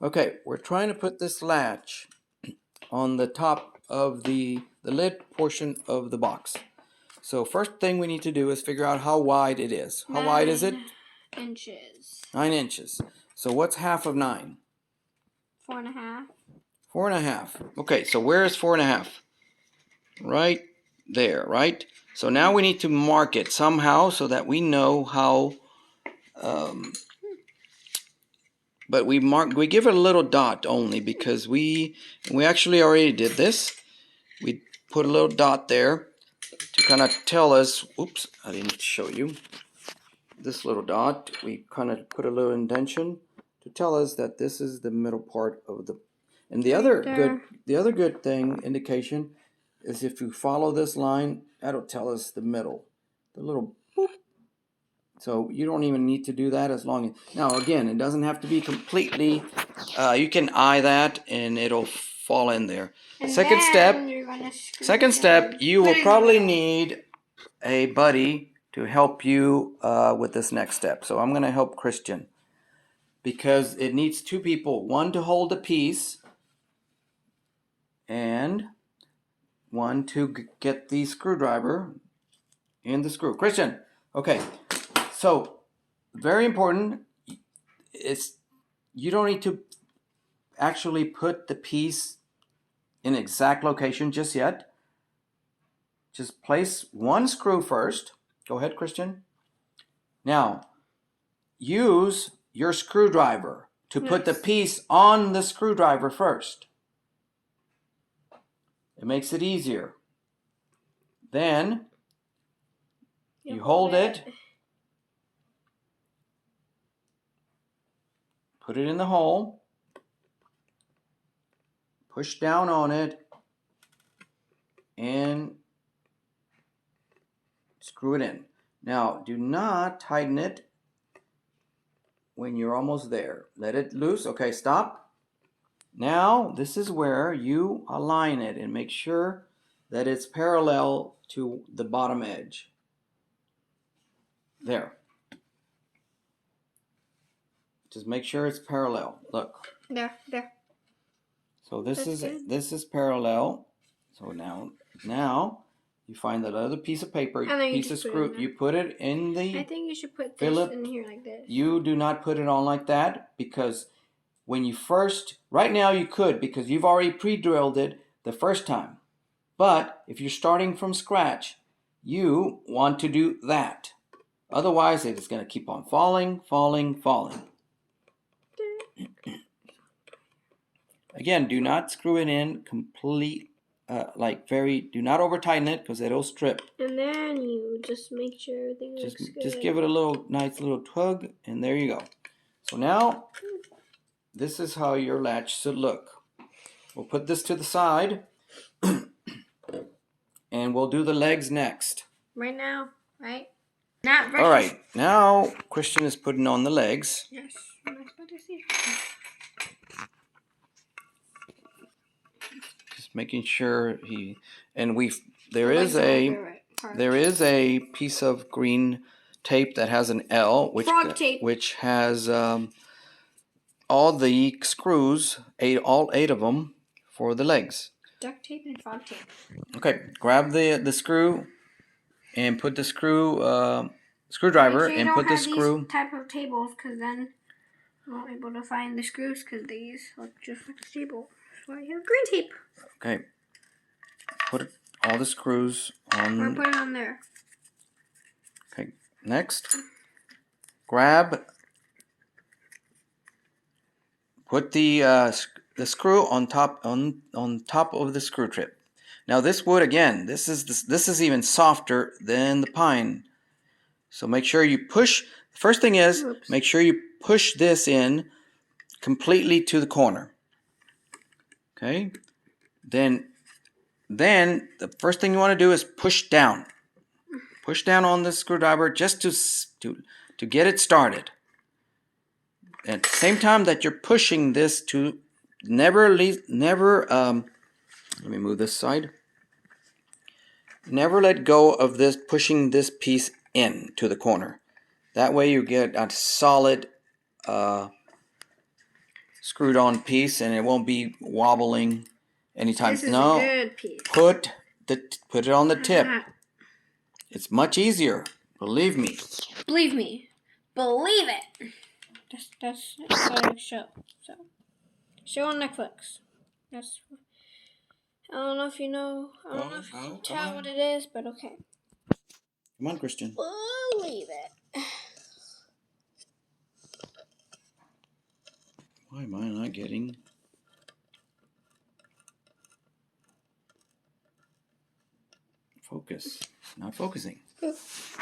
Okay, we're trying to put this latch on the top of the lid portion of the box. So first thing we need to do is figure out how wide it is. How wide is it? 9 inches. 9 inches. So what's half of 9? 4.5. 4.5. Okay, so where is 4.5? Right there, right? So now we need to mark it somehow so that we know how. But we give it a little dot only because we actually already did this. We put a little dot there to kind of tell us. Oops, I didn't show you this little dot. We kind of put a little indentation to tell us that this is the middle part of the. And the other good thing indication is if you follow this line, that'll tell us the middle, the little boop. So you don't even need to do that as long as. Now again, it doesn't have to be completely. You can eye that and it'll fall in there. And second step, you will probably need a buddy to help you with this next step. So I'm going to help Christian because it needs two people, one to hold the piece and one to get the screwdriver in the screw. Christian, okay. So very important. You don't need to actually put the piece in exact location just yet. Just place one screw first. Go ahead, Christian. Now, use your screwdriver to put the piece on the screwdriver first. It makes it easier. Then you hold it, put it in the hole, push down on it, and screw it in. Now, do not tighten it when you're almost there. Let it loose. Okay, stop. Now, this is where you align it and make sure that it's parallel to the bottom edge. There. Just make sure it's parallel. Look. There. So this is parallel. So now you find that other piece of paper, piece of screw, you put it in the. I think you should put this in here like this. You do not put it on like that because when you first, right now you could because you've already pre-drilled it the first time. But if you're starting from scratch, you want to do that. Otherwise, it's going to keep on falling. Again, do not screw it in complete, do not over tighten it because it'll strip. And then you just make sure everything looks good. Just give it a nice little tug, and there you go. So now, this is how your latch should look. We'll put this to the side, and we'll do the legs next. Right now, right? All right, now Christian is putting on the legs. Yes, I'm supposed to see. Just making sure there is a piece of green tape that has an L, which has all the screws, all 8 of them for the legs. Duct tape and frog tape. Okay, grab the screw and put the screwdriver and put the screw. These type of tables, because then you won't be able to find the screws, because these look just like a table. That's why you have green tape. Okay, put all the screws on. Or put it on there. Okay, next, put the screw on top of the screw tip. Now this wood, again, this is even softer than the pine. So make sure you push. The first thing is make sure you push this in completely to the corner. Okay. Then the first thing you want to do is push down. Push down on the screwdriver just to get it started. At the same time that you're pushing this to never let me move this side. Never let go of this, pushing this piece in to the corner. That way you get a solid screwed on piece, and it won't be wobbling anytime. This is no, a good piece. Put it on the tip. It's much easier. Believe me. Believe me. Believe it. That's a show. So, show on Netflix. That's. I don't know if you know. I don't know if you can tell what it is, but okay. Come on, Christian. Believe it. Why am I not getting? Focus. Not focusing.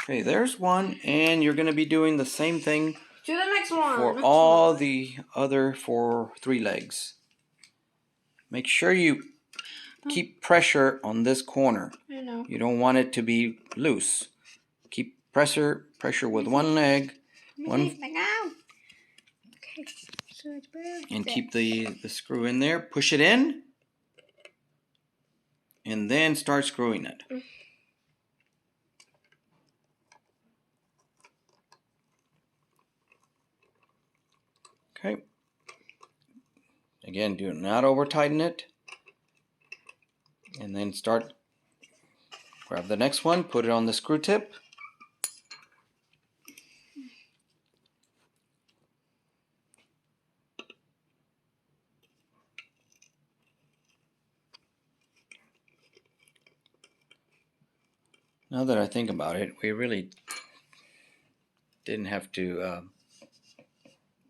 Okay, there's one, and you're going to be doing the same thing to the next one. For all the other 3 legs. Make sure you keep pressure on this corner. I know. You don't want it to be loose. Keep pressure with one leg. Okay, so it's perfect. And keep the screw in there. Push it in. And then start screwing it. Okay. Again, do not over tighten it. And then grab the next one, put it on the screw tip. Now that I think about it, we really didn't have to,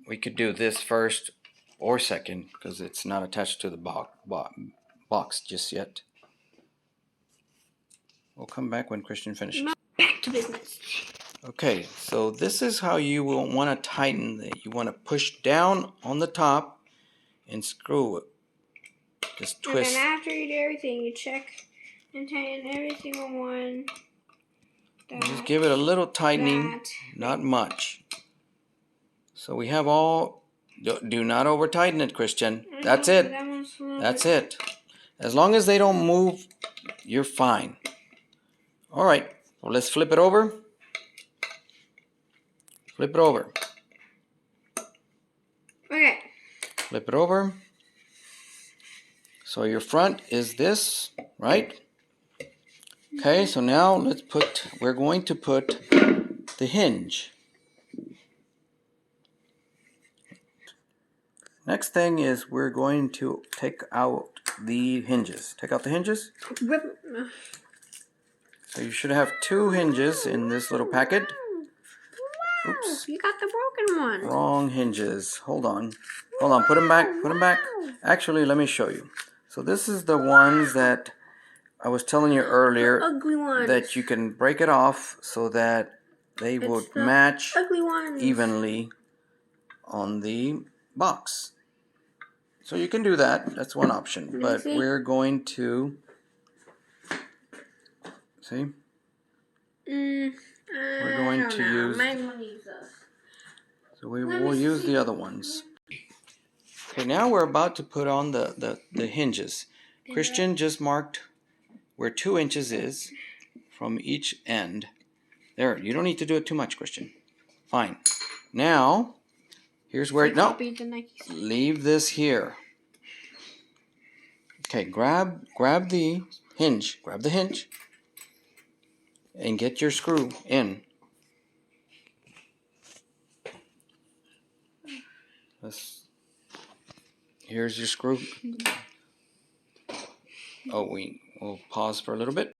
we could do this first or second because it's not attached to the box just yet. We'll come back when Christian finishes. Back to business. Okay, so this is how you will want to tighten it. You want to push down on the top and screw it. Just twist. And then after you do everything, you check and tighten every single one. Just give it a little tightening, not much. So we have all. Do not over tighten it, Christian. That's it. That's it. As long as they don't move, you're fine. All right. Well, let's flip it over. Flip it over. Okay. Flip it over. So your front is this, right? Okay, so now we're going to put the hinge. Next thing is we're going to take out the hinges. Take out the hinges. So you should have 2 hinges in this little packet. Oops. You got the broken one. Wrong hinges. Hold on. Hold on. Put them back. Put them back. Actually, let me show you. So this is the ones that I was telling you earlier. The ugly ones. That you can break it off so that they would match evenly on the box. So you can do that. That's one option. But we're going to see. We're going to use. So we will use the other ones. Okay, now we're about to put on the hinges. Christian just marked where 2 inches is from each end. There, you don't need to do it too much, Christian. Fine. Now, here's where, no, leave this here. Okay, grab the hinge. Grab the hinge. And get your screw in. Here's your screw. Oh, we'll pause for a little bit.